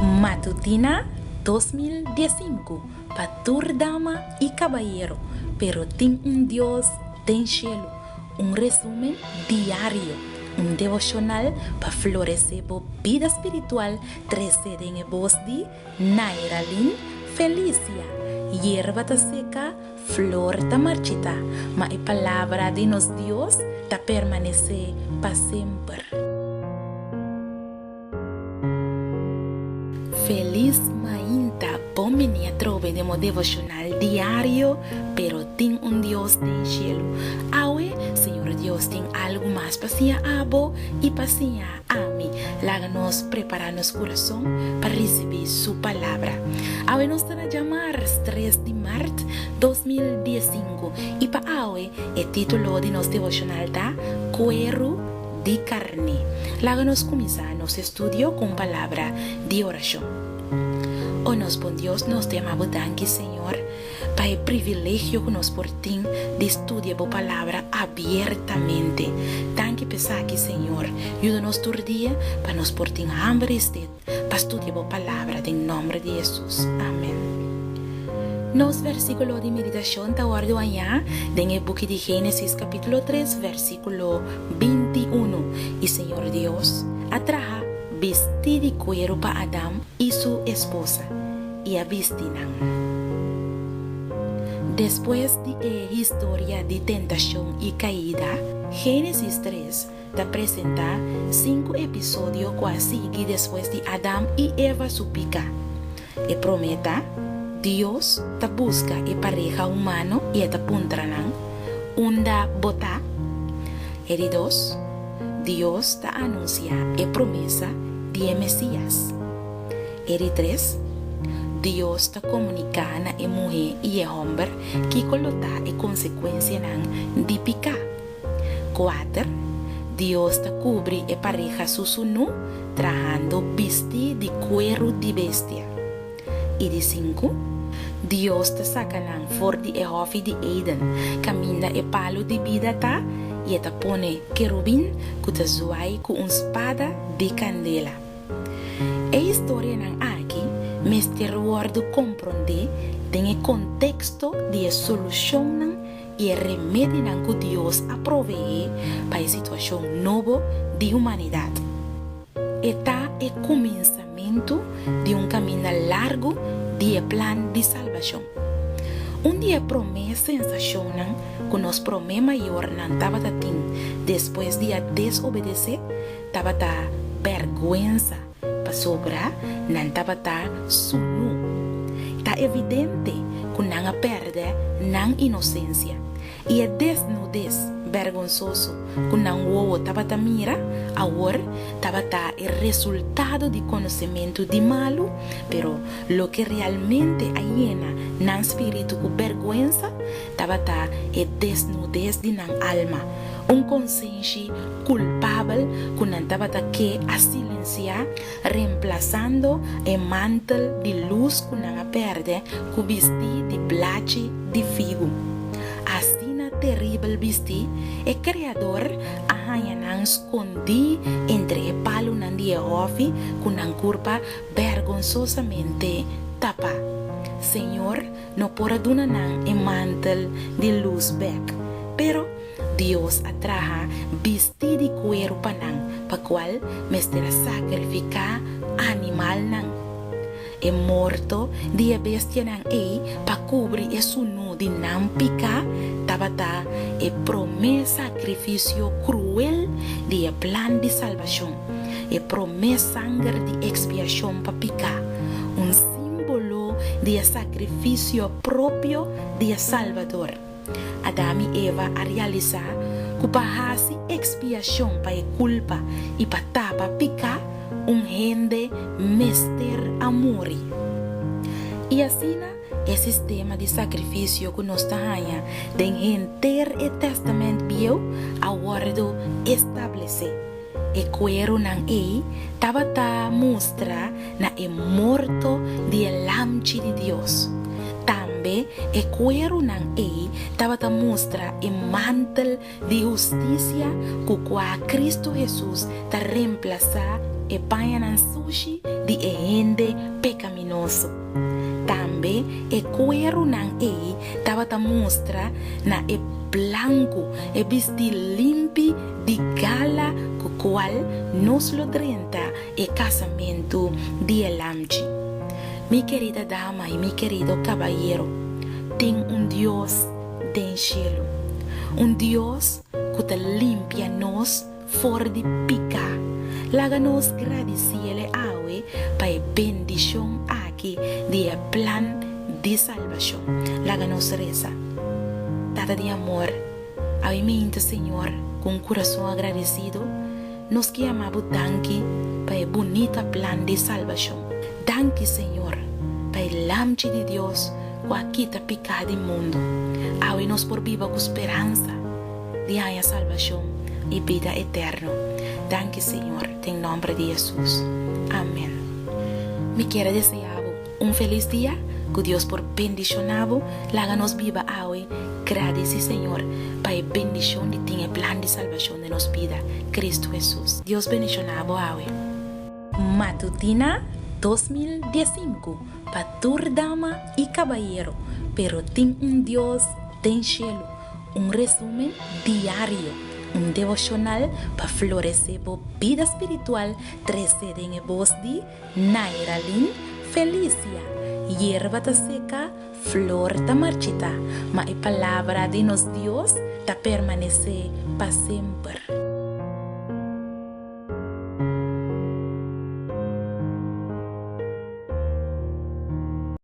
Matutina 2015 para toda dama y caballero, pero tem Dios tem cielo. Un resumen diario, un devocional para florecer la vida espiritual. 13 en voz de Nairalin Felicia. Hierba ta seca, flor ta marchita, ma a palabra de nos Dios ta permanece para siempre. Feliz mainta, bom menina trove de mo devocional diario, pero tem Dios del cielo. Awe, Señor Dios, tem algo más pasia abo y pasia a mí. Láganos preparar nuestro corazón para recibir su palabra. Awe nos van a llamar 3 de marzo 2015 y para awe el título de nuestro devocional da Cuero de carne. Láganos comenzar nuestro estudio con palabra de oración. Oh, nos bom Dios, nos te amamos, danke, Señor, para el privilegio que nos portin de estudiar la palabra abiertamente. Danke, pesaki, Señor, ayúdanos todo día para nos portin hambre para estudiar la palabra en nombre de Jesús. Amén. Nos versículo de meditación ta guardo allá en el buque de Génesis capítulo 3 versículo 21. Y Señor Dios atraja vestir de cuero para Adán y su esposa y a vestirán. Después de la historia de tentación y caída, Génesis 3 te presenta 5 episodios casi después de Adán y Eva su pica. Y prometa Dios te busca y pareja humano y te puntranan unda bota. Y 2, Dios te anuncia y promesa de Mesías. Y 3, Dios te comunica a la mujer y el hombre que colota y consecuencia de pica. 4, Dios te cubre y pareja su sunu trabajando vestir de cuero de bestia. Y 5, Dios te saca for de hofi de Eden, camina el palo de vida ta y te pone querubín que te zuai con una espada de candela. La historia aquí me está guardo comprender en el contexto de la solución y el remedio que Dios ha proveído para la situación nueva de humanidad. Está el comenzamiento de un camino largo de plan de salvación. Un día promesa sensación que nos promete mayor estaba después de desobedecer, estaba vergüenza para sobrar, estaba sunu. Está evidente que no perde la inocencia y el desnudez vergonzoso que no hubo estaba mira ahora estaba el resultado de conocimiento de malo, pero lo que realmente llena en espíritu con vergüenza estaba el desnudez de la alma, un conciencia culpable que no estaba que a silenciar, reemplazando el mantel de luz que no pierde con vestir de blache de figo. Así terrible vestir, el creador ahayanan escondi entre el palo de hofi con una curva vergonzosamente tapa. Señor, no por adunanan el mantel de luz back, pero Dios atraja vestir de cuero panan, pa cual me estará sacrificar animal nan. El muerto de bestia nan pa cubrir el sunu de nan pica tabata el promesa sacrificio cruel de plan de salvación. El promesa sangre de expiación pa pica, un símbolo de sacrificio propio de Salvador. Adán y Eva a realizar que para hacer expiación para la culpa y para tapa pica un gente mester a morir. Y así el sistema de sacrificio que nos trae en el testamento viejo ahora establece. El cuero nan estaba mostra na el muerto de lamchi de Dios. También el cuero nan estaba mostra el mantel de justicia que Cristo Jesús te reemplaza el pan sushi de gente pecaminoso. Também cuero nan tava ta mostra na blanco vestir limpi de gala com qual nos lo drenta casamento de lamchi. Mi querida dama e mi querido caballero, tem Deus den cielo, Deus que te limpia nos for de pica. Laga nos agradeciele awe para bendición aqui de plan de salvación. Laga nos reza. Dada de amor, a mim, Senhor, com coração agradecido, nos que amamos danke para bonita plan de salvação. Danke, Senhor, para o lamche de Deus que aqui está picado do mundo. Awe nos por viva com esperança de a salvação e vida eterna. Danke, Senhor, em nome de Jesus. Amém. Me quero desejar feliz dia, que Deus por bendicionado, laga-nos viva awe. Agradece, Senhor, para a bendição de ter plan de salvação de nos vida, Cristo Jesus. Deus bendicionado awe. Matutina 2015, para tur dama e caballero, pero tem Deus den cielo, resumen diário. Devocional para florecer por vida espiritual, 13 en voz de Nairalin Felicia. Hierba ta seca, flor ta marchita, mas a palavra de nos Dios ta permanece para sempre.